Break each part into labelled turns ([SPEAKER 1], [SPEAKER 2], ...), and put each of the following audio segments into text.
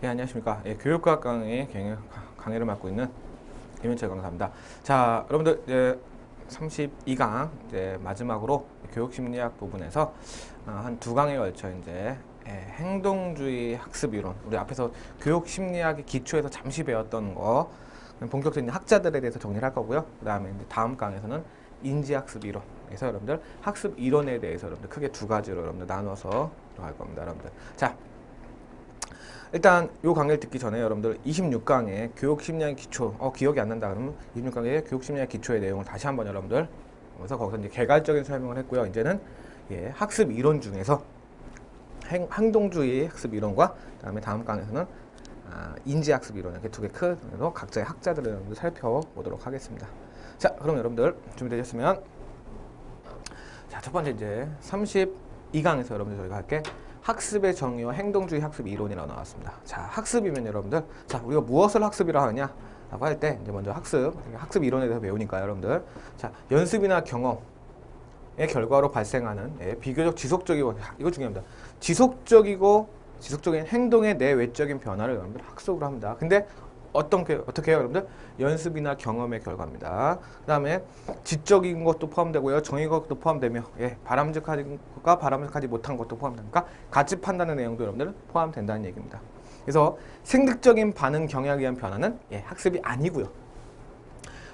[SPEAKER 1] 예, 안녕하십니까. 예, 교육과학 강의 강의를 맡고 있는 김현철 강사입니다. 자, 여러분들 이제 32강 이제 마지막으로 교육심리학 부분에서 한 두 강에 걸쳐 이제 행동주의 학습 이론, 우리 앞에서 교육심리학의 기초에서 잠시 배웠던 거 본격적인 학자들에 대해서 정리를 할 거고요. 그다음에 이제 다음 강에서는 인지학습 이론. 그래서 여러분들 학습 이론에 대해서 여러분들 크게 두 가지로 여러분들 나눠서 들어갈 겁니다, 여러분들. 자, 일단 요 강의를 듣기 전에 여러분들 26강의 교육심리학 기초 기억이 안 난다 그러면 26강의 교육심리학 기초의 내용을 다시 한번 여러분들 그래서 거기서 이제 개괄적인 설명을 했고요. 이제는 학습 이론 중에서 행동주의 학습 이론과 그다음에 다음 강에서는 인지학습 이론 이렇게 두 개 크고 각자의 학자들을 여러분들 살펴보도록 하겠습니다. 자, 그럼 여러분들 준비되셨으면 자, 첫 번째 이제 32강에서 여러분들 저희가 할게 학습의 정의와 행동주의 학습 이론이라고 나왔습니다. 자, 학습이면 여러분들, 자, 우리가 무엇을 학습이라고 하냐? 라고 할 때, 이제 먼저 학습 이론에 대해서 배우니까 여러분들. 자, 연습이나 경험의 결과로 발생하는 비교적 지속적이고, 이거 중요합니다. 지속적인 행동의 내외적인 변화를 여러분들 학습으로 합니다. 근데 어떻게 해요, 여러분들? 연습이나 경험의 결과입니다. 그 다음에 지적인 것도 포함되고요. 정의인 것도 포함되며, 바람직한 것과 바람직하지 못한 것도 포함되니까 가치 판단의 내용도 여러분들 포함된다는 얘기입니다. 그래서 생득적인 반응 경향에 의한 변화는 학습이 아니고요.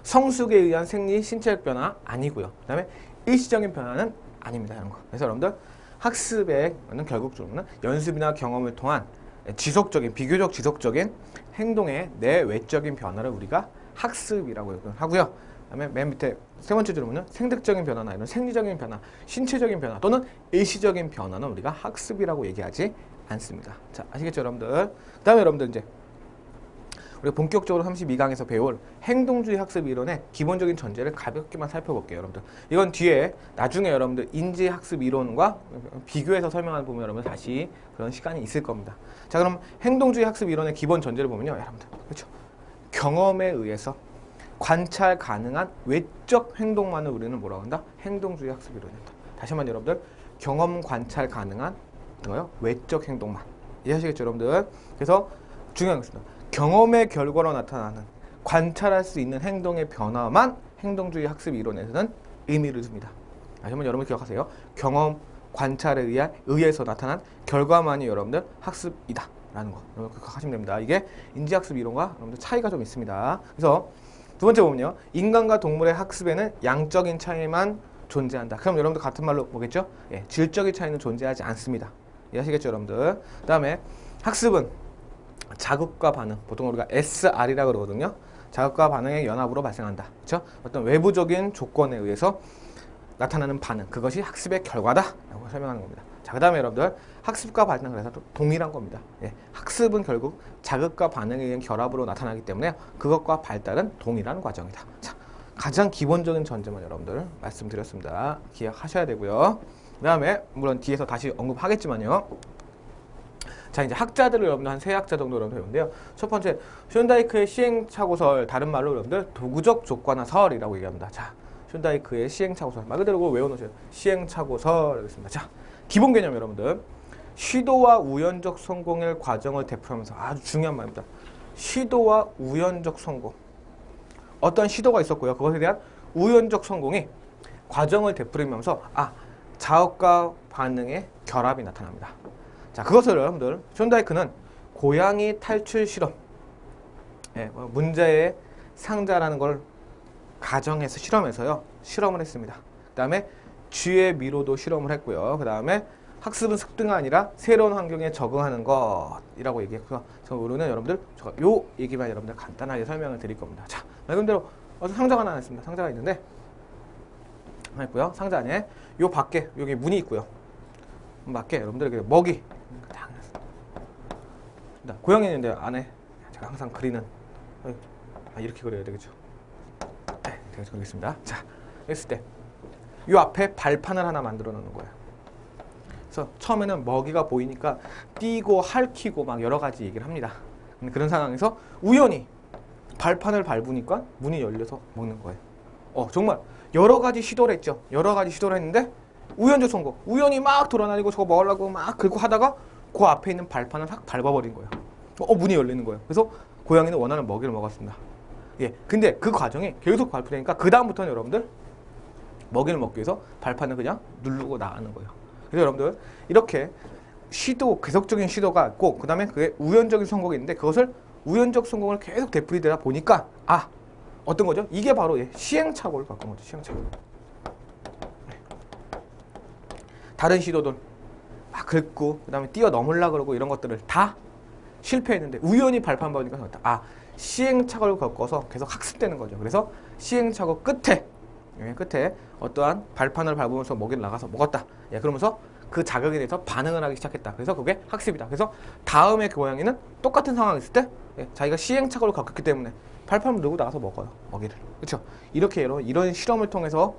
[SPEAKER 1] 성숙에 의한 생리 신체적 변화 아니고요. 그 다음에 일시적인 변화는 아닙니다. 이런 거. 그래서 여러분들 학습에는 결국적으로는 연습이나 경험을 통한 비교적 지속적인 행동의 내외적인 변화를 우리가 학습이라고 하고요. 그다음에 맨 밑에 세 번째 줄을 보면 생득적인 변화나 이런 생리적인 변화, 신체적인 변화 또는 일시적인 변화는 우리가 학습이라고 얘기하지 않습니다. 자, 아시겠죠, 여러분들? 그다음에 여러분들 이제 우리가 본격적으로 32강에서 배울 행동주의 학습 이론의 기본적인 전제를 가볍게만 살펴볼게요, 여러분들. 이건 뒤에 나중에 여러분들 인지학습 이론과 비교해서 설명하는 부분 여러분들 다시 그런 시간이 있을 겁니다. 자, 그럼 행동주의 학습 이론의 기본 전제를 보면요, 여러분들. 그렇죠? 경험에 의해서 관찰 가능한 외적 행동만을 우리는 뭐라고 한다? 행동주의 학습 이론이다. 다시 한번 여러분들, 경험 관찰 가능한 뭐요? 외적 행동만. 이해하시겠죠, 여러분들? 그래서 중요한 것입니다. 경험의 결과로 나타나는 관찰할 수 있는 행동의 변화만 행동주의 학습 이론에서는 의미를 줍니다. 다시 한번 여러분 기억하세요. 경험, 관찰에 의해서 나타난 결과만이 여러분들 학습이다 라는 거 여러분 기억하시면 됩니다. 이게 인지학습 이론과 여러분들 차이가 좀 있습니다. 그래서 두 번째 보면요, 인간과 동물의 학습에는 양적인 차이만 존재한다. 그럼 여러분들 같은 말로 뭐겠죠? 질적인 차이는 존재하지 않습니다. 이해하시겠죠, 여러분들? 그 다음에 학습은 자극과 반응, 보통 우리가 SR이라고 그러거든요. 자극과 반응의 연합으로 발생한다. 그렇죠? 어떤 외부적인 조건에 의해서 나타나는 반응, 그것이 학습의 결과다라고 설명하는 겁니다. 자, 그다음에 여러분들 학습과 반응은 그래서 또 동일한 겁니다. 학습은 결국 자극과 반응에 의한 결합으로 나타나기 때문에 그것과 발달은 동일한 과정이다. 자, 가장 기본적인 전제만 여러분들 말씀드렸습니다. 기억하셔야 되고요. 그다음에 물론 뒤에서 다시 언급하겠지만요. 자, 이제 학자들을 여러분들 한 세 학자 정도 여러분들 배우는데요. 첫 번째, 션다이크의 시행착오설, 다른 말로 여러분들 도구적 조건화설이라고 얘기합니다. 자, 션다이크의 시행착오설, 말 그대로 외워놓으세요. 시행착오설 여기있습니다. 자, 기본 개념 여러분들, 시도와 우연적 성공의 과정을 대표하면서 아주 중요한 말입니다. 시도와 우연적 성공. 어떤 시도가 있었고요. 그것에 대한 우연적 성공이 과정을 되풀이하면서 자극과 반응의 결합이 나타납니다. 자, 그것을 여러분들 션다이크는 고양이 탈출 실험, 문제의 상자라는 걸 가정해서 실험을 했습니다. 그 다음에 쥐의 미로도 실험을 했고요. 그 다음에 학습은 습득이 아니라 새로운 환경에 적응하는 것이라고 얘기했고요. 우리는 여러분들 요 얘기만 여러분들 간단하게 설명을 드릴 겁니다. 자, 말 그대로 상자가 하나 있습니다. 상자가 있는데 하나 있고요. 상자 안에 요 밖에 여기 문이 있고요. 밖에 여러분들 먹이 고양이 있는데 안에 제가 항상 그리는 이렇게 그려야 되겠죠. 네, 제가 그리겠습니다. 자, 했을 때 이 앞에 발판을 하나 만들어 놓는 거예요. 그래서 처음에는 먹이가 보이니까 뛰고 핥히고 막 여러 가지 얘기를 합니다. 그런 상황에서 우연히 발판을 밟으니까 문이 열려서 먹는 거예요. 정말 여러 가지 시도를 했죠. 여러 가지 시도를 했는데 우연적 성공. 우연히 막 돌아다니고 저거 먹으려고 막 긁고 하다가 그 앞에 있는 발판을 확 밟아버린 거예요. 문이 열리는 거예요. 그래서 고양이는 원하는 먹이를 먹었습니다. 예, 근데 그 과정이 계속 발표되니까 그 다음부터는 여러분들 먹이를 먹기 위해서 발판을 그냥 누르고 나가는 거예요. 그래서 여러분들 이렇게 시도, 계속적인 시도가 있고 그 다음에 그게 우연적인 성공이 있는데 그것을 우연적 성공을 계속 되풀이되다 보니까 어떤 거죠? 이게 바로 시행착오를 겪은 거죠. 시행착오. 다른 시도들 막 긁고 그 다음에 뛰어넘으려고 그러고 이런 것들을 다 실패했는데 우연히 발판 받으니까 시행착오를 겪어서 계속 학습되는 거죠. 그래서 시행착오 끝에 어떠한 발판을 밟으면서 먹이를 나가서 먹었다. 그러면서 그 자극에 대해서 반응을 하기 시작했다. 그래서 그게 학습이다. 그래서 다음에 그 고양이는 똑같은 상황이 있을 때 자기가 시행착오를 겪었기 때문에 발판을 누르고 나가서 먹어요. 먹이를. 그렇죠? 이렇게 이런 실험을 통해서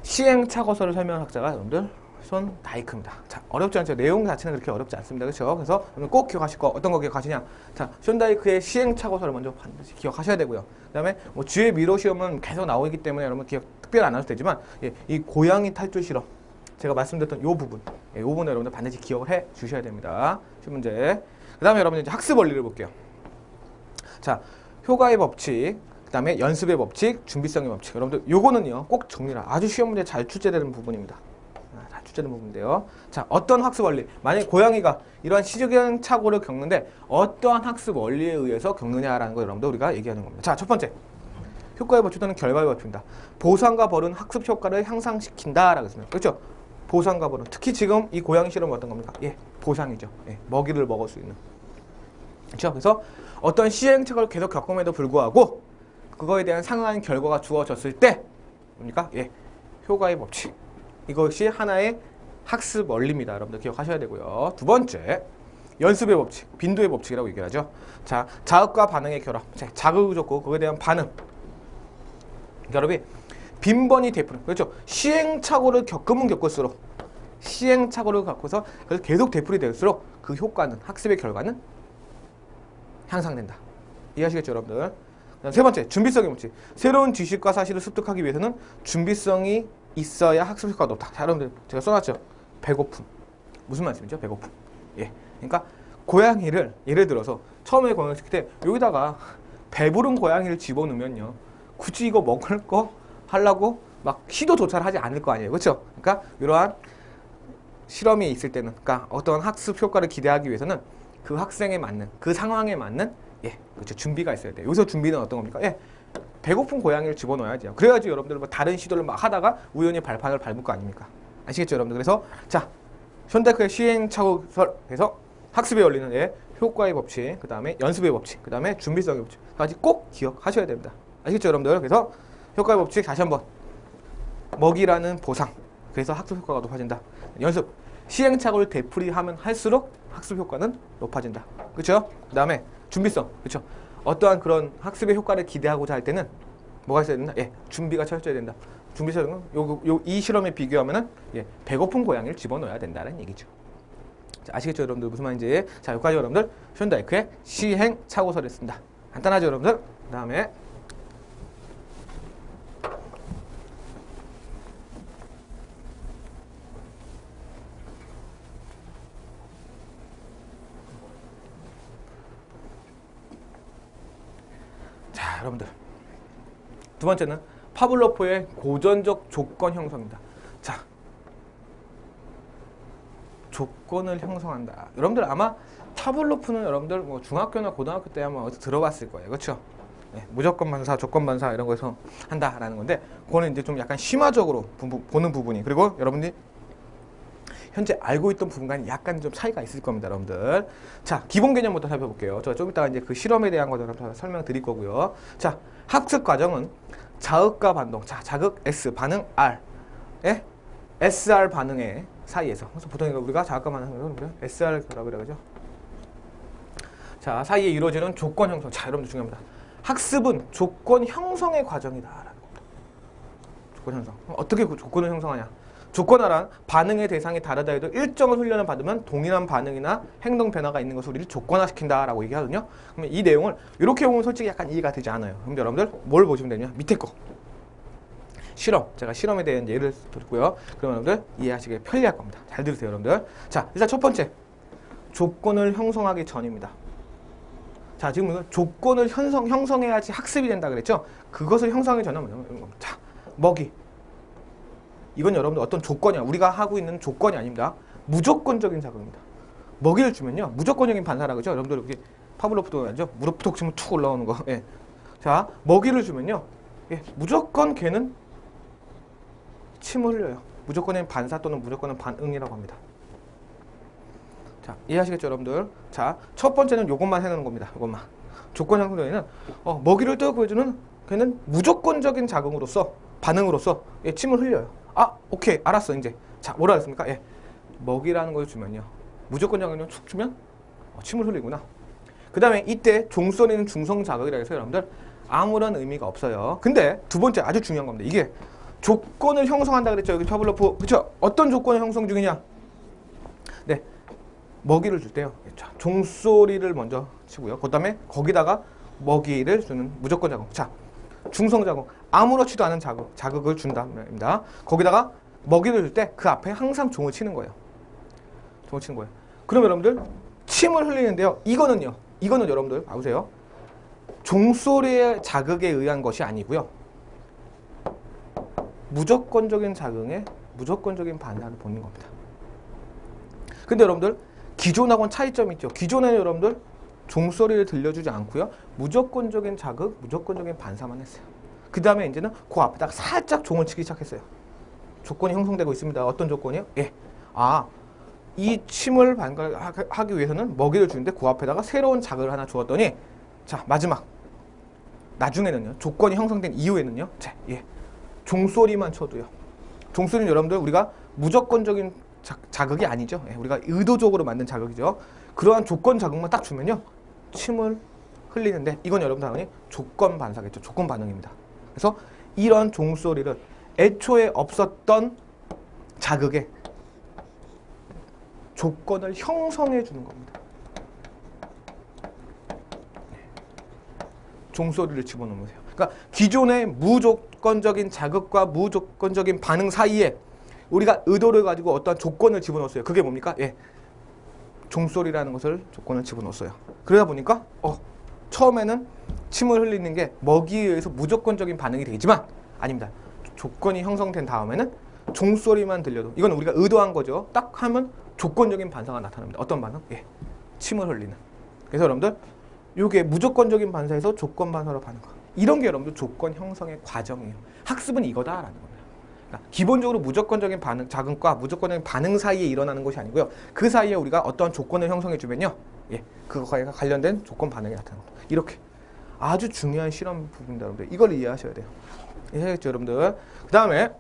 [SPEAKER 1] 시행착오서를 설명한 학자가 여러분들 손 다이크입니다. 자, 어렵지 않죠? 내용 자체는 그렇게 어렵지 않습니다. 그렇죠? 그래서 여러분 꼭 기억하실 거 어떤 거 기억하시냐? 자, 손 다이크의 시행착오서를 먼저 반드시 기억하셔야 되고요. 그다음에 주의 미로 시험은 계속 나오기 때문에 여러분 기억 특별히 안 하셔도 되지만 이 고양이 탈출 실험 제가 말씀드렸던 이 부분, 이 부분을 여러분들 반드시 기억을 해 주셔야 됩니다. 문제. 그다음에 여러분들 이제 학습 원리를 볼게요. 자, 효과의 법칙, 그다음에 연습의 법칙, 준비성의 법칙. 여러분들 요거는요 꼭 정리라. 아주 시험 문제 잘 출제되는 부분입니다. 잘 출제되는 부분인데요. 자, 어떤 학습 원리? 만약에 고양이가 이러한 시적인 착오를 겪는데 어떠한 학습 원리에 의해서 겪느냐라는 거 여러분들 우리가 얘기하는 겁니다. 자, 첫 번째. 효과의 법칙 또는 결과의 법칙입니다. 보상과 벌은 학습 효과를 향상시킨다라고 했습니다. 그렇죠? 보상과 벌은 특히 지금 이 고양이 실험은 어떤 겁니까? 보상이죠. 먹이를 먹을 수 있는. 그렇죠? 그래서 어떤 시행착오를 계속 겪음에도 불구하고 그거에 대한 상응한 결과가 주어졌을 때 뭡니까? 효과의 법칙. 이것이 하나의 학습 원리입니다. 여러분들 기억하셔야 되고요. 두 번째, 연습의 법칙, 빈도의 법칙이라고 얘기하죠. 자, 자극과 반응의 결합. 자, 자극을 줬고 그거에 대한 반응. 여러분이 빈번히 되풀이. 그렇죠? 시행착오를 겪으면 겪을수록 시행착오를 겪어서 그래서 계속 되풀이 될수록 그 효과는 학습의 결과는 향상된다. 이해하시겠죠, 여러분들? 세 번째, 준비성의 법칙. 새로운 지식과 사실을 습득하기 위해서는 준비성이 있어야 학습 효과가 높다. 자, 여러분들 제가 써놨죠. 배고픔. 무슨 말씀이죠? 배고픔. 그러니까 고양이를 예를 들어서 처음에 고양이를 시킬 때 여기다가 배부른 고양이를 집어넣으면요. 굳이 이거 먹을 거 하려고 막 시도조차를 하지 않을 거 아니에요. 그렇죠? 그러니까 이러한 실험이 있을 때는 그러니까 어떤 학습 효과를 기대하기 위해서는 그 학생에 맞는 그 상황에 맞는 그렇죠. 준비가 있어야 돼요. 여기서 준비는 어떤 겁니까? 배고픈 고양이를 집어넣어야죠. 그래야지 여러분들 뭐 다른 시도를 막 하다가 우연히 발판을 밟을 거 아닙니까? 아시겠죠, 여러분들? 그래서 자, 현대크의 시행착오에서 학습에 열리는 효과의 법칙, 그 다음에 연습의 법칙, 그 다음에 준비성의 법칙 까지 꼭 기억하셔야 됩니다. 아시겠죠, 여러분들? 그래서 효과의 법칙 다시 한번 먹이라는 보상. 그래서 학습 효과가 높아진다. 연습. 시행착오를 되풀이하면 할수록 학습 효과는 높아진다. 그렇죠? 그 다음에 준비성. 그렇죠? 어떠한 그런 학습의 효과를 기대하고자 할 때는 뭐가 있어야 된다? 준비가 철저해야 된다. 준비성은 이 실험에 비교하면은 배고픈 고양이를 집어넣어야 된다는 얘기죠. 자, 아시겠죠, 여러분들? 무슨 말인지. 자, 여기까지 여러분들 션다이크의 시행착오서를 했습니다. 간단하죠, 여러분들? 그 다음에 자, 여러분들 두 번째는 파블로프의 고전적 조건 형성입니다. 자, 조건을 형성한다. 여러분들 아마 파블로프는 여러분들 뭐 중학교나 고등학교 때 한번 어디서 들어봤을 거예요. 그렇죠? 무조건 반사, 조건 반사 이런 거에서 한다라는 건데 그거는 이제 좀 약간 심화적으로 보는 부분이 그리고 여러분들이 현재 알고 있던 부분과는 약간 좀 차이가 있을 겁니다, 여러분들. 자, 기본 개념부터 살펴볼게요. 제가 좀 이따가 이제 그 실험에 대한 것들 설명드릴 거고요. 자, 학습 과정은 자극과 반동. 자, 자극 S, 반응 R. SR 반응의 사이에서. 그래서 보통 우리가 자극과 반응을 SR 결합이라고 하죠. 자, 사이에 이루어지는 조건 형성. 자, 여러분들 중요합니다. 학습은 조건 형성의 과정이다라는 겁니다. 조건 형성. 어떻게 그 조건을 형성하냐? 조건화란 반응의 대상이 다르다 해도 일정한 훈련을 받으면 동일한 반응이나 행동 변화가 있는 것을 우리를 조건화시킨다라고 얘기하거든요. 그러면 이 내용을 이렇게 보면 솔직히 약간 이해가 되지 않아요. 그럼 여러분들 뭘 보시면 되냐? 밑에 거. 실험. 제가 실험에 대한 예를 드렸고요. 그러면 여러분들 이해하시기 편리할 겁니다. 잘 들으세요, 여러분들. 자, 일단 첫 번째. 조건을 형성하기 전입니다. 자, 지금 이거 조건을 형성해야지 학습이 된다 그랬죠? 그것을 형성해 전혀 뭐냐면, 자, 먹이. 이건 여러분들 어떤 조건이야. 우리가 하고 있는 조건이 아닙니다. 무조건적인 자극입니다. 먹이를 주면요. 무조건적인 반사라 그죠? 여러분들 여기 파블로프도 알죠? 무릎 톡 치면 툭 올라오는 거. 예. 자, 먹이를 주면요. 예, 무조건 걔는 침을 흘려요. 무조건은 반사 또는 무조건은 반응이라고 합니다. 자, 이해하시겠죠, 여러분들? 자, 첫 번째는 요것만 해놓는 겁니다. 요것만. 조건 형성에는 먹이를 또 보여주는 걔는 무조건적인 자극으로서 반응으로서 예, 침을 흘려요. 아, 오케이, 알았어, 이제. 자, 뭐라 했습니까? 예, 먹이라는 걸 주면요. 무조건 자극을 툭 주면 침을 흘리구나. 그 다음에 이때 종소리는 중성 자극이라 해서 여러분들 아무런 의미가 없어요. 근데 두 번째 아주 중요한 겁니다. 이게 조건을 형성한다 그랬죠. 여기 파블로프. 그쵸? 어떤 조건을 형성 중이냐? 네. 먹이를 줄 때요. 자, 종소리를 먼저 치고요. 그 다음에 거기다가 먹이를 주는 무조건 자극. 자, 중성 자극. 아무렇지도 않은 자극을 준답니다. 거기다가 먹이를 줄 때 그 앞에 항상 종을 치는 거예요. 종을 치는 거예요. 그럼 여러분들 침을 흘리는데요. 이거는 여러분들 봐보세요. 종소리의 자극에 의한 것이 아니고요. 무조건적인 자극에 무조건적인 반사를 보는 겁니다. 근데 여러분들 기존하고는 차이점이 있죠. 기존에는 여러분들 종소리를 들려주지 않고요. 무조건적인 자극, 무조건적인 반사만 했어요. 그 다음에 이제는 그 앞에다가 살짝 종을 치기 시작했어요. 조건이 형성되고 있습니다. 어떤 조건이요? 예. 아, 이 침을 발달하기 위해서는 먹이를 주는데 그 앞에다가 새로운 자극을 하나 주었더니 자, 마지막. 나중에는요. 조건이 형성된 이후에는요. 자, 예. 종소리만 쳐도요. 종소리는 여러분들 우리가 무조건적인 자극이 아니죠. 예, 우리가 의도적으로 만든 자극이죠. 그러한 조건 자극만 딱 주면요. 침을 흘리는데 이건 여러분 당연히 조건 반사겠죠. 조건 반응입니다. 그래서 이런 종소리를 애초에 없었던 자극에 조건을 형성해 주는 겁니다. 종소리를 집어넣으세요. 그러니까 기존의 무조건적인 자극과 무조건적인 반응 사이에 우리가 의도를 가지고 어떤 조건을 집어넣었어요. 그게 뭡니까? 예, 종소리라는 것을 조건을 집어넣었어요. 그러다 보니까 처음에는 침을 흘리는 게 먹이에 의해서 무조건적인 반응이 되지만 아닙니다. 조건이 형성된 다음에는 종소리만 들려도 이건 우리가 의도한 거죠. 딱 하면 조건적인 반사가 나타납니다. 어떤 반응? 예, 침을 흘리는. 그래서 여러분들 이게 무조건적인 반사에서 조건 반사로 반응. 이런 게 여러분들 조건 형성의 과정이에요. 학습은 이거다라는 겁니다. 그러니까 기본적으로 무조건적인 반응, 자극과 무조건적인 반응 사이에 일어나는 것이 아니고요. 그 사이에 우리가 어떠한 조건을 형성해 주면요. 예, 그거와 관련된 조건 반응이 나타나는 겁니다. 이렇게 아주 중요한 실험 부분입니다, 여러분들. 이걸 이해하셔야 돼요. 이해하겠죠, 여러분들? 그 다음에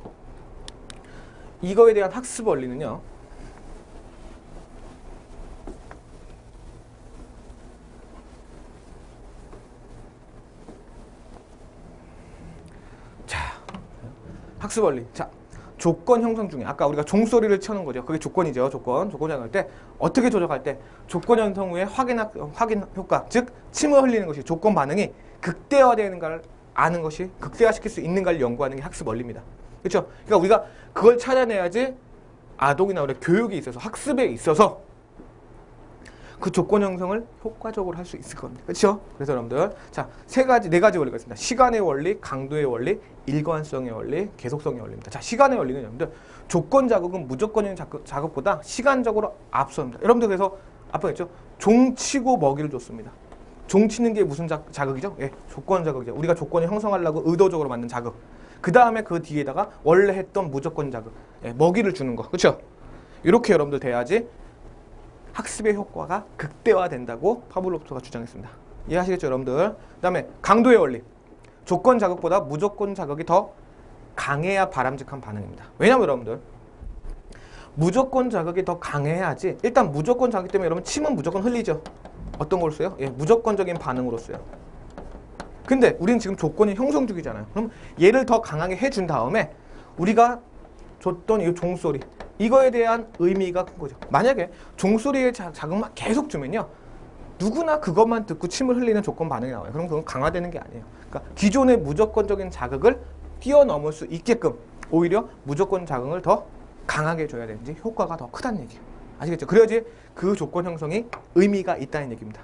[SPEAKER 1] 이거에 대한 학습 원리는요. 학습 원리. 자, 조건 형성 중에 아까 우리가 종소리를 쳐는 거죠. 그게 조건이죠. 조건 형성할 때 어떻게 조작할 때 조건 형성 후에 확인 효과, 즉 침을 흘리는 것이 조건 반응이 극대화되는가를 아는 것이 극대화시킬 수 있는가를 연구하는 게 학습 원리입니다. 그렇죠? 그러니까 우리가 그걸 찾아내야지 아동이나 우리 교육에 있어서 학습에 있어서 그 조건 형성을 효과적으로 할 수 있을 겁니다. 그렇죠? 그래서 여러분들 자, 네 가지 원리가 있습니다. 시간의 원리, 강도의 원리, 일관성의 원리, 계속성의 원리입니다. 자, 시간의 원리는 여러분들 조건 자극은 무조건적인 자극보다 시간적으로 앞섭니다. 여러분들 그래서 아까 했죠? 종 치고 먹이를 줬습니다. 종 치는 게 무슨 자극이죠? 예, 조건 자극이죠. 우리가 조건을 형성하려고 의도적으로 만든 자극. 그 다음에 그 뒤에다가 원래 했던 무조건 자극, 예, 먹이를 주는 거. 그렇죠? 이렇게 여러분들 돼야지 학습의 효과가 극대화된다고 파블로프가 주장했습니다. 이해하시겠죠, 여러분들? 그 다음에 강도의 원리. 조건 자극보다 무조건 자극이 더 강해야 바람직한 반응입니다. 왜냐면 여러분들 무조건 자극이 더 강해야지. 일단 무조건 자극 때문에 여러분 침은 무조건 흘리죠. 어떤 걸 써요? 예, 무조건적인 반응으로 써요. 근데 우리는 지금 조건이 형성 중이잖아요. 그럼 얘를 더 강하게 해준 다음에 우리가 줬던 이 종소리, 이거에 대한 의미가 큰 거죠. 만약에 종소리의 자극만 계속 주면요, 누구나 그것만 듣고 침을 흘리는 조건 반응이 나와요. 그럼 그건 강화되는 게 아니에요. 그러니까 기존의 무조건적인 자극을 뛰어넘을 수 있게끔 오히려 무조건 자극을 더 강하게 줘야 되는지 효과가 더 크다는 얘기예요. 아시겠죠? 그래야지 그 조건 형성이 의미가 있다는 얘기입니다.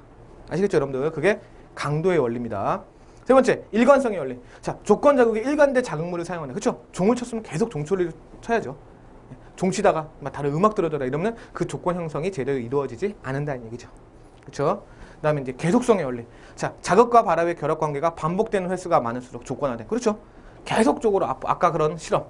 [SPEAKER 1] 아시겠죠, 여러분들? 그게 강도의 원리입니다. 세 번째, 일관성의 원리. 자, 조건 자극이 일관된 자극물을 사용한다. 그렇죠? 종을 쳤으면 계속 종소리를 쳐야죠. 종 치다가 다른 음악 들어줘라 이러면 그 조건 형성이 제대로 이루어지지 않는다는 얘기죠. 그렇죠? 그다음에 이제 계속성의 원리. 자, 자극과 바람의 결합 관계가 반복되는 횟수가 많을수록 조건화돼. 그렇죠? 계속적으로 아까 그런 실험.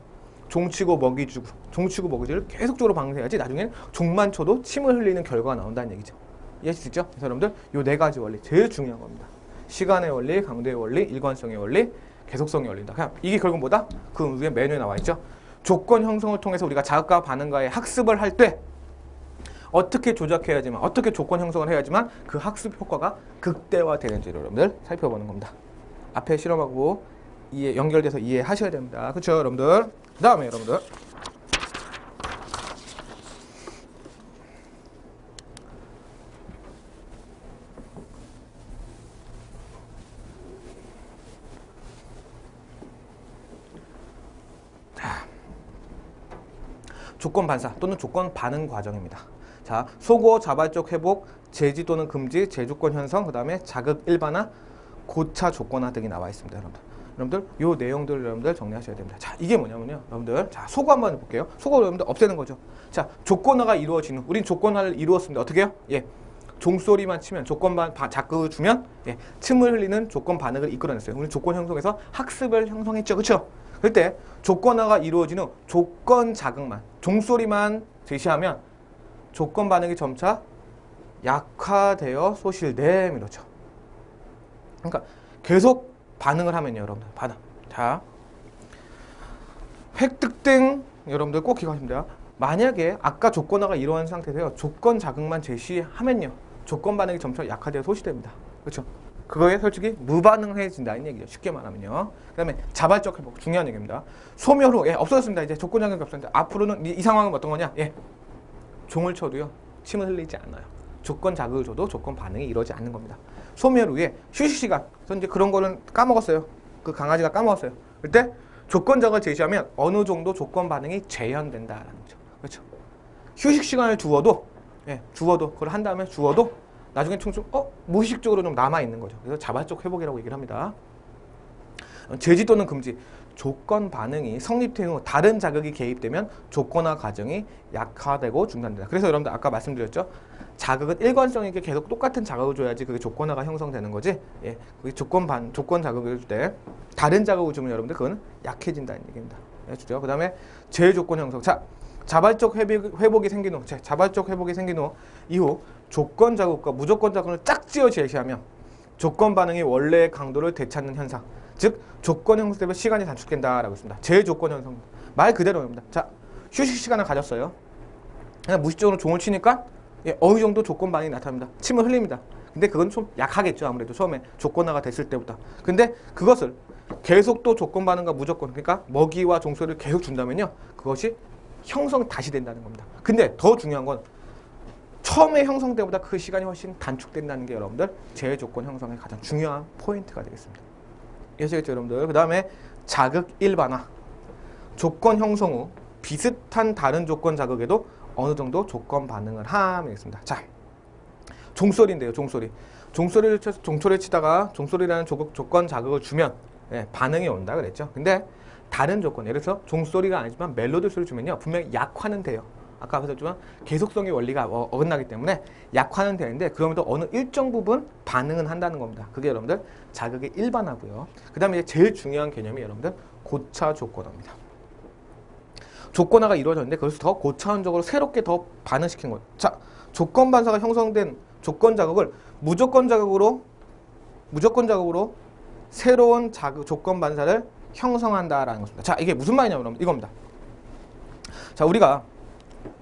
[SPEAKER 1] 종치고 먹이주고, 종치고 먹이주를 계속적으로 방생해야지 나중에는 종만 쳐도 침을 흘리는 결과가 나온다는 얘기죠. 이해하실 수 있죠? 그래서 여러분들 요 네 가지 원리 제일 중요한 겁니다. 시간의 원리, 강도의 원리, 일관성의 원리, 계속성의 원리다. 그냥 이게 결국 뭐다? 그 위에 메뉴에 나와 있죠. 조건 형성을 통해서 우리가 자극과 반응과의 학습을 할 때 어떻게 조작해야지만, 어떻게 조건 형성을 해야지만 그 학습 효과가 극대화되는지를 여러분들 살펴보는 겁니다. 앞에 실험하고 연결돼서 이해하셔야 됩니다. 그렇죠, 여러분들? 그 다음에 여러분들 조건 반사 또는 조건 반응 과정입니다. 자, 소고 자발적 회복, 제지 또는 금지, 제조건 현성, 그 다음에 자극 일반화, 고차 조건화 등이 나와 있습니다. 여러분들 요 내용들을 여러분들 정리하셔야 됩니다. 자, 이게 뭐냐면요, 여러분들. 자, 소고 한번 볼게요. 소고 여러분들 없애는 거죠. 자, 조건화가 이루어지는, 우린 조건화를 이루었습니다. 어떻게 해요? 예, 종소리만 치면 조건 자극을 주면 예, 침을 흘리는 조건 반응을 이끌어냈어요. 우리 조건 형성에서 학습을 형성했죠, 그렇죠? 그때 조건화가 이루어지는 조건 자극만, 종소리만 제시하면 조건 반응이 점차 약화되어 소실됨 이렇죠. 그러니까 계속 반응을 하면요, 여러분들 반응. 자, 획득된 여러분들 꼭 기억하시면 돼요. 만약에 아까 조건화가 이루어진 상태에서 조건 자극만 제시하면요, 조건 반응이 점차 약화되어 소실됩니다. 그렇죠? 그거에 솔직히 무반응해진다는 얘기죠. 쉽게 말하면요. 그 다음에 자발적 회복, 중요한 얘기입니다. 소멸 후, 예, 없어졌습니다. 이제 조건 자극이 없었는데 앞으로는 이 상황은 어떤 거냐? 예, 종을 쳐도요, 침을 흘리지 않아요. 조건 자극을 줘도 조건 반응이 이루어지지 않는 겁니다. 소멸 후에 휴식 시간, 그래서 이제 그런 거는 까먹었어요. 그 강아지가 까먹었어요. 그때 조건 자극을 제시하면 어느 정도 조건 반응이 재현된다라는 거죠. 그렇죠? 휴식 시간을 주어도, 예, 주어도 그걸 한 다음에 주어도 나중에 좀 무의식적으로 좀 남아 있는 거죠. 그래서 자발적 회복이라고 얘기를 합니다. 제지 또는 금지, 조건 반응이 성립된 후 다른 자극이 개입되면 조건화 과정이 약화되고 중단된다. 그래서 여러분들 아까 말씀드렸죠. 자극은 일관성 있게 계속 똑같은 자극을 줘야지 그게 조건화가 형성되는 거지. 예, 그게 조건 자극을 줄 때 다른 자극을 주면 여러분들 그건 약해진다는 얘기입니다. 예, 그 다음에 제조건 형성. 자, 자발적 회복이 생긴 후, 자발적 회복이 생긴 후 이후 조건 자극과 무조건 자극을 짝지어 제시하면 조건 반응이 원래의 강도를 되찾는 현상, 즉 조건 형성 때문에 시간이 단축된다라고 했습니다. 제조건 형성 말 그대로입니다. 자, 휴식 시간을 가졌어요. 그냥 무의식적으로 종을 치니까 예, 어느 정도 조건 반응이 나타납니다. 침을 흘립니다. 근데 그건 좀 약하겠죠. 아무래도 처음에 조건화가 됐을 때보다. 근데 그것을 계속 또 조건 반응과 무조건, 그러니까 먹이와 종소리를 계속 준다면요, 그것이 형성 다시 된다는 겁니다. 근데 더 중요한 건 처음에 형성 때보다 그 시간이 훨씬 단축된다는 게 여러분들 제조건 형성의 가장 중요한 포인트가 되겠습니다. 이해하시겠죠, 여러분들? 그 다음에 자극 일반화. 조건 형성 후 비슷한 다른 조건 자극에도 어느 정도 조건 반응을 함이겠습니다. 자, 종소리인데요, 종소리. 종소리를 치다가 종소리라는 조건 자극을 주면 예, 반응이 온다 그랬죠. 근데 다른 조건, 예를 들어서 종소리가 아니지만 멜로디 소리를 주면요, 분명히 약화는 돼요. 아까 말했지만 계속성의 원리가 어긋나기 때문에 약화는 되는데 그럼에도 어느 일정 부분 반응은 한다는 겁니다. 그게 여러분들 자극의 일반화고요. 그 다음에 이제 제일 중요한 개념이 여러분들 고차 조건화입니다. 조건화가 이루어졌는데 그것을 더 고차원적으로 새롭게 더 반응시키는 거예요. 자, 조건 반사가 형성된 조건 자극을 무조건 자극으로 새로운 조건 반사를 형성한다라는 것입니다. 자, 이게 무슨 말이냐면 이겁니다. 자, 우리가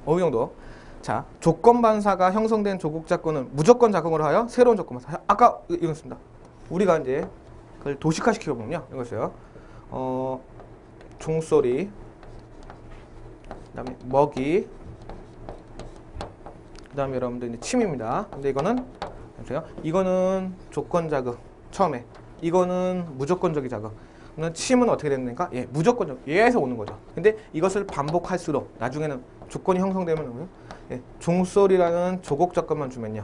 [SPEAKER 1] 어느 정도, 자, 조건 반사가 형성된 조국 자건은 무조건 자극으로 하여 새로운 조건 반사. 아까 이거였습니다. 우리가 이제 그걸 도식화시켜 보면요, 이거였어요. 종소리, 그다음에 먹이, 그다음에 여러분들 이제 침입니다. 근데 이거는 조건 자극 처음에, 이거는 무조건적인 자극. 침은 어떻게 되는가? 예, 무조건적. 얘에서 오는 거죠. 근데 이것을 반복할수록 나중에는 조건이 형성되면 예, 종소리라는 조곡 조건만 주면요,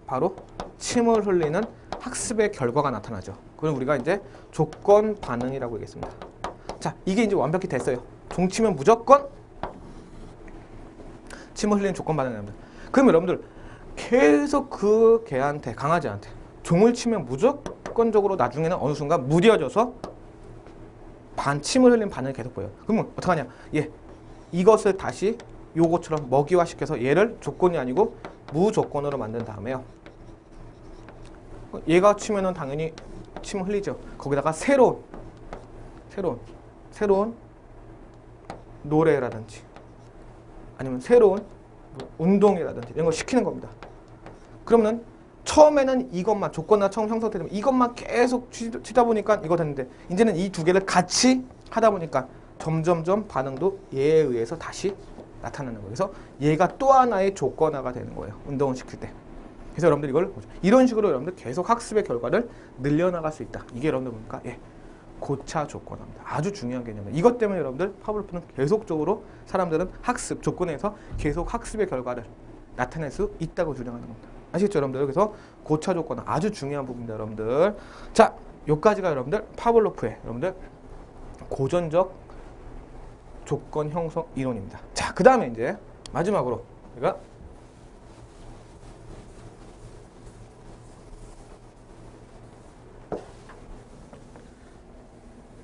[SPEAKER 1] 바로 침을 흘리는 학습의 결과가 나타나죠. 그럼 우리가 이제 조건 반응이라고 얘기했습니다. 자, 이게 이제 완벽히 됐어요. 종치면 무조건 침을 흘리는 조건 반응입니다. 그럼 여러분들 계속 그 개한테, 강아지한테 종을 치면 무조건적으로 나중에는 어느 순간 무뎌져서 침을 흘리는 반응이 계속 보여요. 그러면 어떡하냐? 이것을 다시 요것처럼 먹이화시켜서 얘를 조건이 아니고 무조건으로 만든 다음에요. 얘가 치면은 당연히 침을 흘리죠. 거기다가 새로운 노래라든지 아니면 새로운 운동이라든지 이런 걸 시키는 겁니다. 그러면 처음에는 이것만 조건나 처음 형성되면 이것만 계속 치다 보니까 이거 됐는데 이제는 이 두 개를 같이 하다 보니까 점점점 반응도 얘에 의해서 다시 나타나는 거예요. 그래서 얘가 또 하나의 조건화가 되는 거예요. 운동을 시킬 때. 그래서 여러분들 이걸 이런 식으로 여러분들 계속 학습의 결과를 늘려나갈 수 있다. 이게 여러분들 보니까 고차 조건화입니다. 아주 중요한 개념이에요. 이것 때문에 여러분들 파블로프는 계속적으로 사람들은 학습 조건에서 계속 학습의 결과를 나타낼 수 있다고 주장하는 겁니다. 아시겠죠, 여러분들? 그래서 고차 조건화 아주 중요한 부분입니다, 여러분들. 자, 요까지가 여러분들 파블로프의 여러분들 고전적 조건 형성 이론입니다. 자, 그 다음에 이제 마지막으로 제가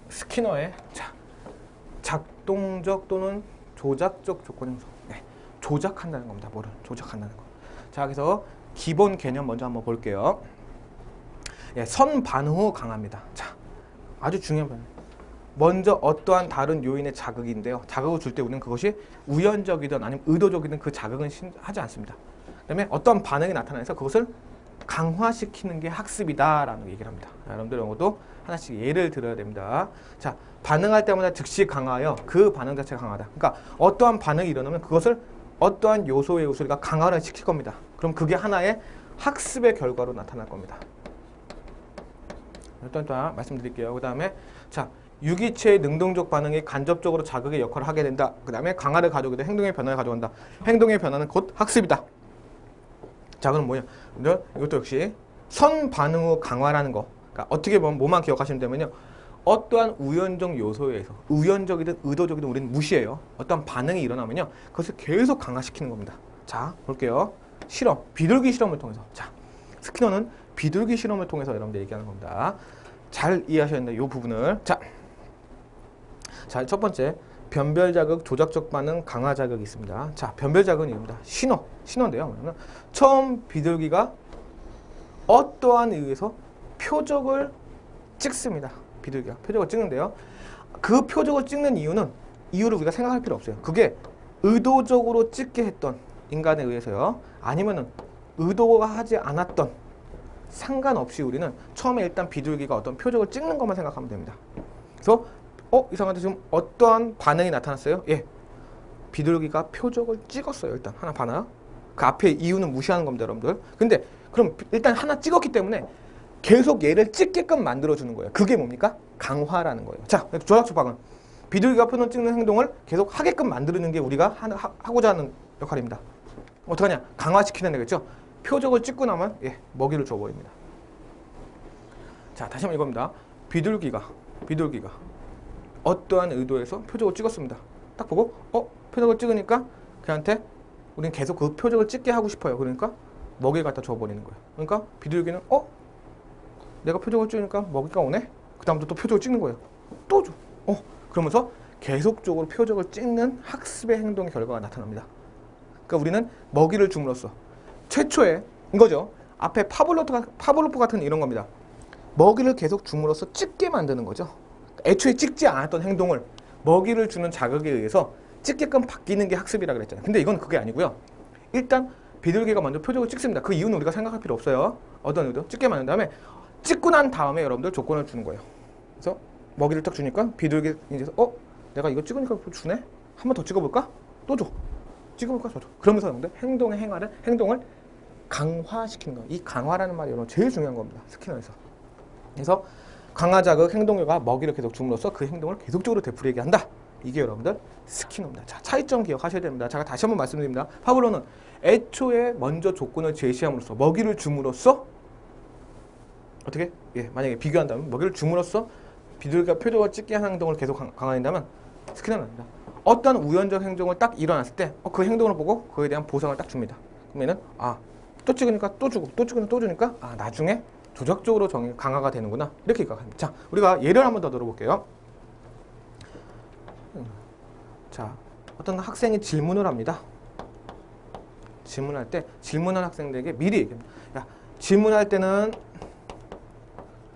[SPEAKER 1] 스키너의 작동적 또는 조작적 조건 형성. 조작한다는 겁니다. 뭐를 조작한다는 거. 자, 그래서 기본 개념 먼저 한번 볼게요. 선 반응 후 강화입니다. 자, 아주 중요한 반응. 먼저 어떠한 다른 요인의 자극인데요. 자극을 줄 때 우리는 그것이 우연적이든 아니면 의도적이든 그 자극은 하지 않습니다. 그다음에 어떠한 반응이 나타나서 그것을 강화시키는 게 학습이다라는 얘기를 합니다. 여러분들 이런 것도 하나씩 예를 들어야 됩니다. 자, 반응할 때마다 즉시 강화하여 그 반응 자체가 강하다. 그러니까 어떠한 반응이 일어나면 그것을 어떠한 요소의 우리가 강화를 시킬 겁니다. 그럼 그게 하나의 학습의 결과로 나타날 겁니다. 일단 또 말씀드릴게요. 그 다음에 자, 유기체의 능동적 반응이 간접적으로 자극의 역할을 하게 된다. 그 다음에 강화를 가져오게 돼 행동의 변화를 가져온다. 행동의 변화는 곧 학습이다. 자, 그럼 뭐냐? 이것도 역시 선 반응 후 강화라는 거. 그러니까 어떻게 보면 뭐만 기억하시면 되면요. 어떠한 우연적 요소에 의해서 우연적이든 의도적이든 우리는 무시해요. 어떠한 반응이 일어나면요. 그것을 계속 강화시키는 겁니다. 자, 볼게요. 실험, 비둘기 실험을 통해서. 자, 스키너는 비둘기 실험을 통해서 여러분들 얘기하는 겁니다. 잘 이해하셔야 된다. 이 부분을. 자, 첫 번째. 변별 자극, 조작적 반응, 강화 자극이 있습니다. 자, 변별 자극은 이겁니다. 신호인데요. 뭐냐면 처음 비둘기가 어떠한 이유에서 표적을 찍습니다. 비둘기가 표적을 찍는데요. 그 표적을 찍는 이유를 우리가 생각할 필요 없어요. 그게 의도적으로 찍게 했던 인간에 의해서요. 아니면은 의도가 하지 않았던 상관없이 우리는 처음에 일단 비둘기가 어떤 표적을 찍는 것만 생각하면 됩니다. 그래서 이상한데 지금 어떠한 반응이 나타났어요? 비둘기가 표적을 찍었어요. 일단 하나 봐나. 그 앞에 이유는 무시하는 겁니다, 여러분들. 근데 그럼 일단 하나 찍었기 때문에 계속 얘를 찍게끔 만들어주는 거예요. 그게 뭡니까? 강화라는 거예요. 자, 조작적 반응. 비둘기가 표적 찍는 행동을 계속 하게끔 만드는 게 우리가 하고자 하는 역할입니다. 어떡하냐? 강화시키는 거겠죠? 표적을 찍고 나면 먹이를 줘버립니다. 자, 다시 한번 이겁니다. 비둘기가 어떠한 의도에서 표적을 찍었습니다. 딱 보고 표적을 찍으니까 걔한테 우리는 계속 그 표적을 찍게 하고 싶어요. 그러니까 먹이를 갖다 줘버리는 거예요. 그러니까 비둘기는 내가 표적을 찍으니까 먹이가 오네? 그 다음부터 또 표적을 찍는 거예요. 또 줘. 그러면서 계속적으로 표적을 찍는 학습의 행동의 결과가 나타납니다. 그러니까 우리는 먹이를 줌으로써 최초에 이거죠. 앞에 파블로프 같은 이런 겁니다. 먹이를 계속 줌으로써 찍게 만드는 거죠. 애초에 찍지 않았던 행동을 먹이를 주는 자극에 의해서 찍게끔 바뀌는 게 학습이라고 그랬잖아요. 근데 이건 그게 아니고요. 일단 비둘기가 먼저 표적을 찍습니다. 그 이유는 우리가 생각할 필요 없어요. 어떤 의도? 찍게 만든 다음에 찍고 난 다음에 여러분들 조건을 주는 거예요. 그래서 먹이를 딱 주니까 비둘기 이제 내가 이거 찍으니까 주네? 한 번 더 찍어볼까? 또 줘. 찍어볼까? 줘. 그러면서 여러분들 행동을 강화시키는 거예요. 이 강화라는 말이 여러분 제일 중요한 겁니다. 스키너에서. 그래서 강화 자극 행동료가 먹이를 계속 줌으로써 그 행동을 계속적으로 되풀이하게 한다. 이게 여러분들 스키노입니다. 자, 차이점 기억하셔야 됩니다. 제가 다시 한번 말씀드립니다. 파블로는 애초에 먼저 조건을 제시함으로써 먹이를 줌으로써 어떻게? 예, 만약에 비교한다면 먹이를 줌으로써 비둘기가 표적을 찍게 하는 행동을 계속 강화한다면 스키노는 아닙니다. 어떤 우연적 행동을 딱 일어났을 때 그 행동을 보고 그에 대한 보상을 딱 줍니다. 그러면은 또 찍으니까 또 주고 또 찍으니까 또 주니까 나중에 조작적으로 강화가 되는구나 이렇게 생각합니다. 자, 우리가 예를 한번 더 들어볼게요. 자, 어떤 학생이 질문을 합니다. 질문할 때 질문한 학생들에게 미리 얘기합니다. 야, 질문할 때는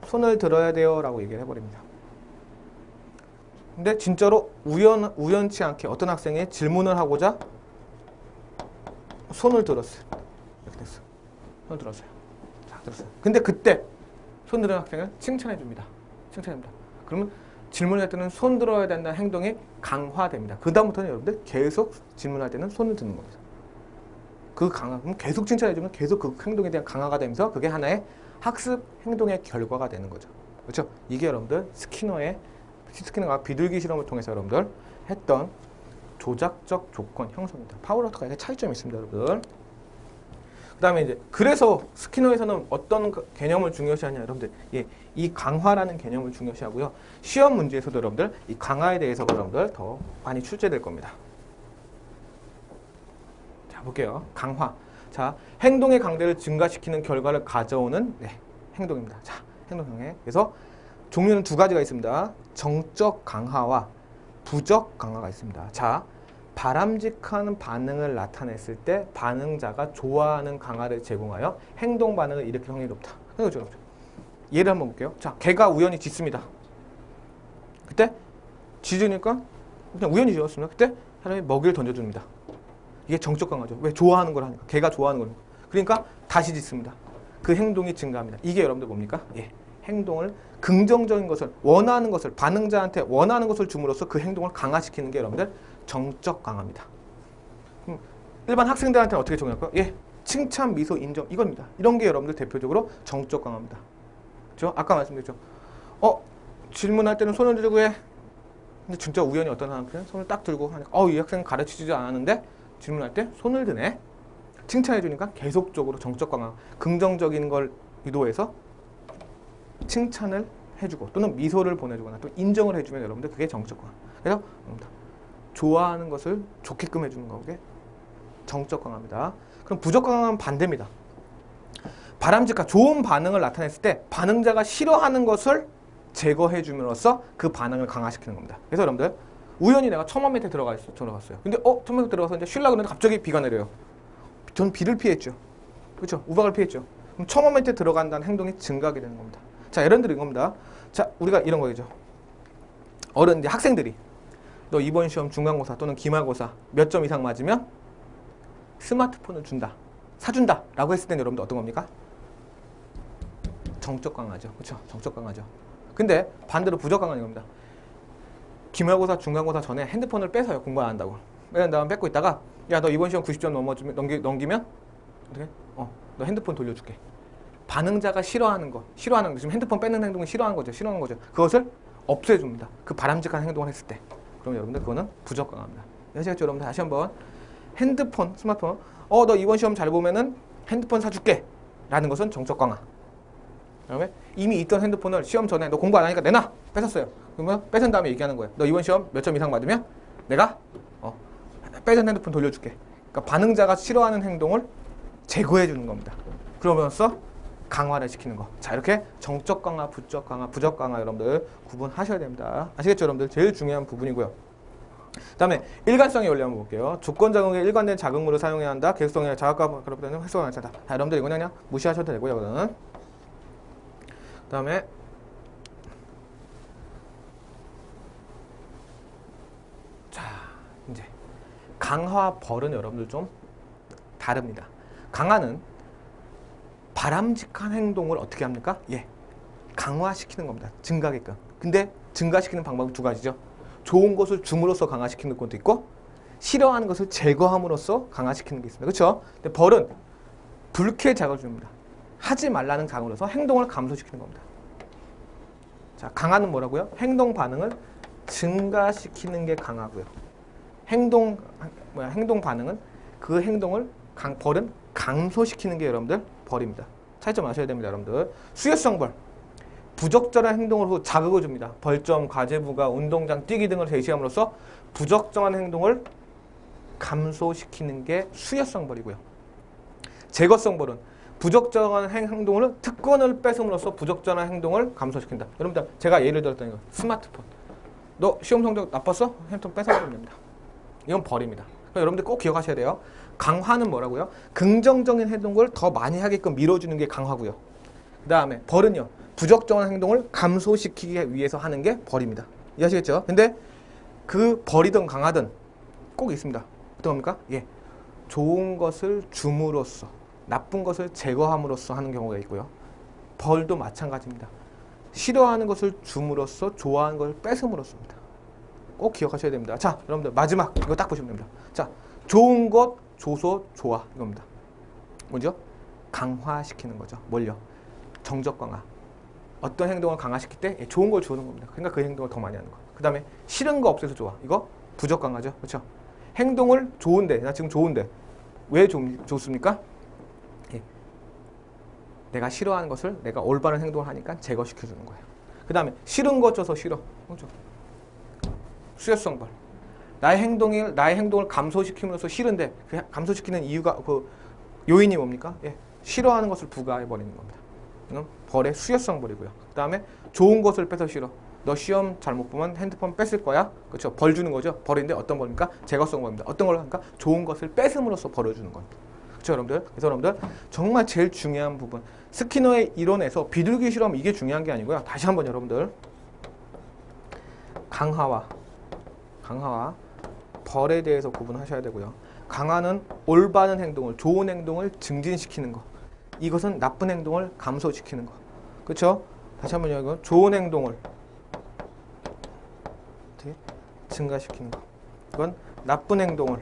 [SPEAKER 1] 손을 들어야 돼요 라고 얘기를 해버립니다. 근데 진짜로 우연치 않게 어떤 학생이 질문을 하고자 손을 들었어요. 이렇게 됐어요. 손을 들었어요. 자, 들었어요. 근데 그때 손 들은 학생을 칭찬해 줍니다. 칭찬합니다. 그러면 질문할 때는 손 들어야 된다는 행동이 강화됩니다. 그 다음부터는 여러분들 계속 질문할 때는 손을 드는 겁니다. 그럼 계속 칭찬해 주면 계속 그 행동에 대한 강화가 되면서 그게 하나의 학습 행동의 결과가 되는 거죠. 그렇죠? 이게 여러분들 스키너가 비둘기 실험을 통해서 여러분들 했던 조작적 조건 형성입니다. 파울러트가 이게 차이점이 있습니다, 여러분들. 그 다음에 이제 그래서 스키너에서는 어떤 개념을 중요시하냐, 여러분들. 예, 이 강화라는 개념을 중요시하고요. 시험 문제에서도 여러분들 이 강화에 대해서 여러분들 더 많이 출제될 겁니다. 자, 볼게요. 강화. 자, 행동의 강도를 증가시키는 결과를 가져오는 행동입니다. 자, 행동 강화. 그래서 종류는 두 가지가 있습니다. 정적 강화와 부적 강화가 있습니다. 자, 바람직한 반응을 나타냈을 때 반응자가 좋아하는 강화를 제공하여 행동 반응을 일으킬 확률이 높다. 그렇죠. 예를 한번 볼게요. 자, 개가 우연히 짖습니다. 그때 짖으니까 그냥 우연히 짖었습니다. 그때 사람이 먹이를 던져줍니다. 이게 정적 강화죠. 왜? 좋아하는 걸 하니까. 개가 좋아하는 걸. 그러니까 다시 짖습니다. 그 행동이 증가합니다. 이게 여러분들 뭡니까? 예, 행동을 긍정적인 것을 원하는 것을 반응자한테 원하는 것을 줌으로써 그 행동을 강화시키는 게 여러분들 정적 강화입니다. 일반 학생들한테는 어떻게 적용할까요? 예, 칭찬, 미소, 인정 이겁니다. 이런 게 여러분들 대표적으로 정적 강화입니다. 그렇죠? 아까 말씀드렸죠. 질문할 때는 손을 들고 해. 근데 진짜 우연히 어떤 사람들은 손을 딱 들고 하니까 이 학생은 가르치지 않았는데 질문할 때 손을 드네. 칭찬해 주니까 계속적으로 정적 강화, 긍정적인 걸 유도해서 칭찬을 해주고 또는 미소를 보내주거나 또 인정을 해주면 여러분들 그게 정적 강화. 그래서 좋아하는 것을 좋게끔 해주는 거게 정적 강화입니다. 그럼 부적 강화는 반대입니다. 바람직한 좋은 반응을 나타냈을 때 반응자가 싫어하는 것을 제거해 줌으로써 그 반응을 강화시키는 겁니다. 그래서 여러분들 우연히 내가 천막 밑에 들어갔어요. 근데 천막 밑에 들어가서 이제 쉬려고 했는데 갑자기 비가 내려요. 전 비를 피했죠. 그렇죠? 우박을 피했죠. 그럼 천막 밑에 들어간다는 행동이 증가하게 되는 겁니다. 자, 예를 들어 이겁니다. 자, 우리가 이런 거죠. 이제 학생들이 너 이번 시험 중간고사 또는 기말고사 몇 점 이상 맞으면 스마트폰을 준다. 사준다. 라고 했을 때는 여러분들 어떤 겁니까? 정적 강화죠. 그렇죠? 정적 강화죠. 근데 반대로 부적 강화는 이겁니다. 기말고사, 중간고사 전에 핸드폰을 뺏어요. 공부 안 한다고. 뺏은 다음에 뺏고 있다가 야, 너 이번 시험 90점 넘기면 어떻게? 너 핸드폰 돌려줄게. 반응자가 싫어하는 거 지금 핸드폰 뺏는 행동을 싫어하는 거죠. 그것을 없애줍니다. 그 바람직한 행동을 했을 때. 그럼 여러분들 그거는 부적 강화입니다. 아시겠죠? 여러분들 다시 한번 핸드폰, 스마트폰 너 이번 시험 잘 보면은 핸드폰 사줄게 라는 것은 정적 강화. 그다음에 이미 있던 핸드폰을 시험 전에 너 공부 안 하니까 내놔! 뺏었어요. 그러면 뺏은 다음에 얘기하는 거예요. 너 이번 시험 몇 점 이상 받으면 내가 뺏은 핸드폰 돌려줄게. 그러니까 반응자가 싫어하는 행동을 제거해 주는 겁니다. 그러면서 강화를 시키는 거. 자, 이렇게 정적 강화, 부적 강화 여러분들 구분하셔야 됩니다. 아시겠죠, 여러분들? 제일 중요한 부분이고요. 그다음에 일관성의 원리 한번 볼게요. 조건 작용에 일관된 자극물을 사용해야 한다. 계속성에 자극과 결합되는 활성화 한다. 자, 여러분들 이거는 그냥 무시하셔도 되고요. 이거는. 그다음에 자, 이제 강화 벌은 여러분들 좀 다릅니다. 강화는 바람직한 행동을 어떻게 합니까? 예, 강화시키는 겁니다. 증가하게끔. 근데 증가시키는 방법은 두 가지죠. 좋은 것을 줌으로써 강화시키는 것도 있고 싫어하는 것을 제거함으로써 강화시키는 게 있습니다. 그렇죠? 근데 벌은 불쾌 자극을 줍니다. 하지 말라는 자극으로서 행동을 감소시키는 겁니다. 자, 강화는 뭐라고요? 행동 반응을 증가시키는 게 강하고요. 행동 반응은 그 행동을 벌은 감소시키는 게 여러분들 벌입니다. 차이점 아셔야 됩니다, 여러분들. 수요성 벌. 부적절한 행동으로 자극을 줍니다. 벌점, 과제부가, 운동장, 뛰기 등을 제시함으로써 부적정한 행동을 감소시키는 게 수요성 벌이고요. 제거성 벌은 부적절한 행동을 특권을 뺏음으로써 부적절한 행동을 감소시킨다. 여러분들 제가 예를 들었던 이거 스마트폰. 너 시험 성적 나빴어? 핸드폰 뺏어버리면 됩니다. 이건 벌입니다. 그러니까 여러분들 꼭 기억하셔야 돼요. 강화는 뭐라고요? 긍정적인 행동을 더 많이 하게끔 밀어주는 게 강화고요. 그 다음에 벌은요. 부적정한 행동을 감소시키기 위해서 하는 게 벌입니다. 이해하시겠죠? 근데 그 벌이든 강하든 꼭 있습니다. 어떤 겁니까? 예, 좋은 것을 줌으로써 나쁜 것을 제거함으로써 하는 경우가 있고요. 벌도 마찬가지입니다. 싫어하는 것을 줌으로써 좋아하는 것을 뺏음으로써입니다. 꼭 기억하셔야 됩니다. 자, 여러분들 마지막 이거 딱 보시면 됩니다. 자, 좋은 것 줘서 좋아 이겁니다. 뭐죠? 강화시키는 거죠. 뭘요? 정적 강화. 어떤 행동을 강화시킬 때 좋은 걸 주는 겁니다. 그러니까 그 행동을 더 많이 하는 거. 그 다음에 싫은 거 없애서 좋아. 이거 부적 강화죠. 그렇죠? 행동을 좋은데 나 지금 좋은데 왜 좋습니까? 예. 내가 싫어하는 것을 내가 올바른 행동을 하니까 제거시켜주는 거예요. 그 다음에 싫은 거 줘서 싫어. 그렇죠? 수요성 벌. 나의 행동을 감소시킴으로써 싫은데 그 감소시키는 이유가 그 요인이 뭡니까? 예. 싫어하는 것을 부과해 버리는 겁니다. 벌의 수요성 벌이고요. 그 다음에 좋은 것을 뺏어 싫어. 너 시험 잘못 보면 핸드폰 뺏을 거야. 그렇죠? 벌 주는 거죠. 벌인데 어떤 벌입니까? 제거성 벌입니다. 어떤 걸 하니까 좋은 것을 뺏음으로써 벌을 주는 겁니다. 그렇죠, 여러분들? 그래서 여러분들 정말 제일 중요한 부분 스키너의 이론에서 비둘기 실험 이게 중요한 게 아니고요. 다시 한번 여러분들 강화와 벌에 대해서 구분하셔야 되고요. 강화는 올바른 행동을 좋은 행동을 증진시키는 거. 이것은 나쁜 행동을 감소시키는 거. 그렇죠? 다시 한번 이야기하면 좋은 행동을 증가시키는 거. 이건 나쁜 행동을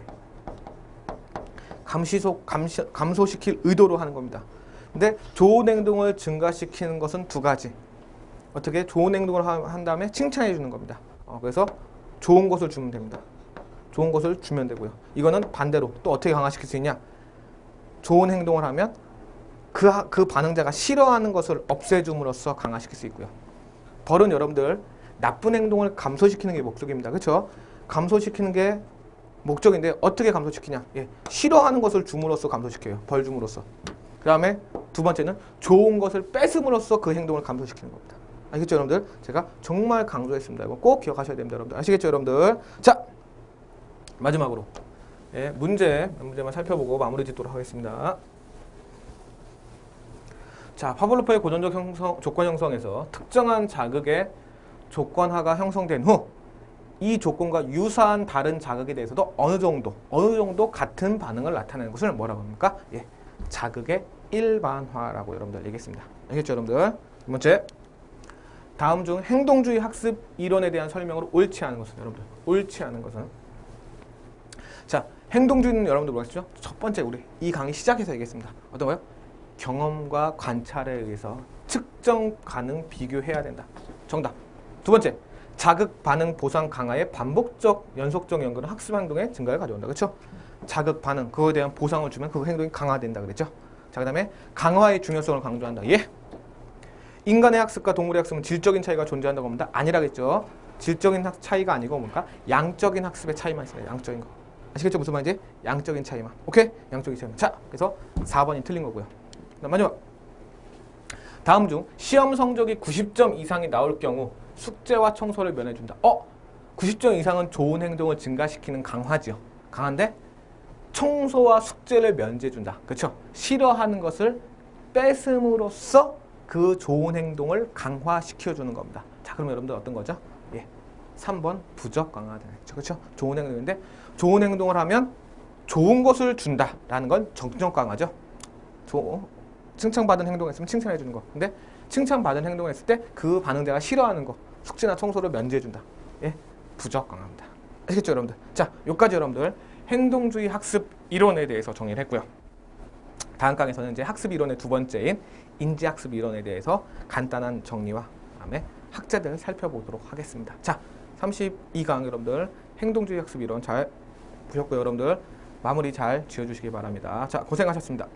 [SPEAKER 1] 감소시킬 의도로 하는 겁니다. 근데 좋은 행동을 증가시키는 것은 두 가지. 어떻게? 좋은 행동을 한 다음에 칭찬해 주는 겁니다. 그래서 좋은 것을 주면 됩니다. 좋은 것을 주면 되고요. 이거는 반대로 또 어떻게 강화시킬 수 있냐? 좋은 행동을 하면 그 반응자가 싫어하는 것을 없애줌으로써 강화시킬 수 있고요. 벌은 여러분들 나쁜 행동을 감소시키는 게 목적입니다. 그렇죠? 감소시키는 게 목적인데 어떻게 감소시키냐? 예, 싫어하는 것을 줌으로써 감소시켜요. 벌 줌으로써. 그 다음에 두 번째는 좋은 것을 뺏음으로써 그 행동을 감소시키는 겁니다. 아시겠죠, 여러분들? 제가 정말 강조했습니다. 이거 꼭 기억하셔야 됩니다, 여러분들. 아시겠죠, 여러분들? 자, 마지막으로 예, 문제만 살펴보고 마무리 짓도록 하겠습니다. 자, 파블로프의 고전적 조건 형성에서 특정한 자극의 조건하가 형성된 후 이 조건과 유사한 다른 자극에 대해서도 어느 정도 같은 반응을 나타내는 것을 뭐라고 합니까? 예, 자극의 일반화라고 여러분들 얘기했습니다. 알겠죠, 여러분들? 두 번째, 다음 중 행동주의 학습 이론에 대한 설명으로 옳지 않은 것은 여러분들 옳지 않은 것은 자, 행동주의는 여러분들 뭐겠죠? 첫 번째 우리 이 강의 시작해서 얘기했습니다. 어떤 거요? 경험과 관찰에 의해서 측정 가능 비교해야 된다. 정답. 두 번째, 자극 반응 보상 강화의 반복적 연속적 연결은 학습 행동의 증가를 가져온다. 그렇죠? 자극 반응 그거에 대한 보상을 주면 그 행동이 강화된다 그랬죠? 자, 그다음에 강화의 중요성을 강조한다. 예. 인간의 학습과 동물의 학습은 질적인 차이가 존재한다고 합니다. 아니라겠죠. 질적인 차이가 아니고 뭔가 양적인 학습의 차이만 있어요. 양적인 거. 아시겠죠? 무슨 말인지? 양적인 차이만. 오케이? 양적인 차이만. 자, 그래서 4번이 틀린 거고요. 마지막. 다음 중 시험 성적이 90점 이상이 나올 경우 숙제와 청소를 면해준다. 90점 이상은 좋은 행동을 증가시키는 강화지요. 강한데 청소와 숙제를 면제해준다. 그렇죠? 싫어하는 것을 뺏음으로써 그 좋은 행동을 강화시켜주는 겁니다. 자, 그러면 여러분들 어떤 거죠? 예, 3번 부적 강화되는 거죠. 그렇죠? 좋은 행동인데 좋은 행동을 하면 좋은 것을 준다라는 건 정적 강화죠. 칭찬받은 행동을 했으면 칭찬해 주는 거. 근데 칭찬받은 행동을 했을 때 그 반응자가 싫어하는 거. 숙제나 청소를 면제해 준다. 예, 부적 강화입니다. 아시겠죠, 여러분들? 자, 여기까지 여러분들 행동주의 학습 이론에 대해서 정리를 했고요. 다음 강에서는 이제 학습 이론의 두 번째인 인지학습 이론에 대해서 간단한 정리와 그다음에 학자들을 살펴보도록 하겠습니다. 자, 32강 여러분들 행동주의 학습 이론 잘 보셨고요. 여러분들 마무리 잘 지어주시기 바랍니다. 자, 고생하셨습니다.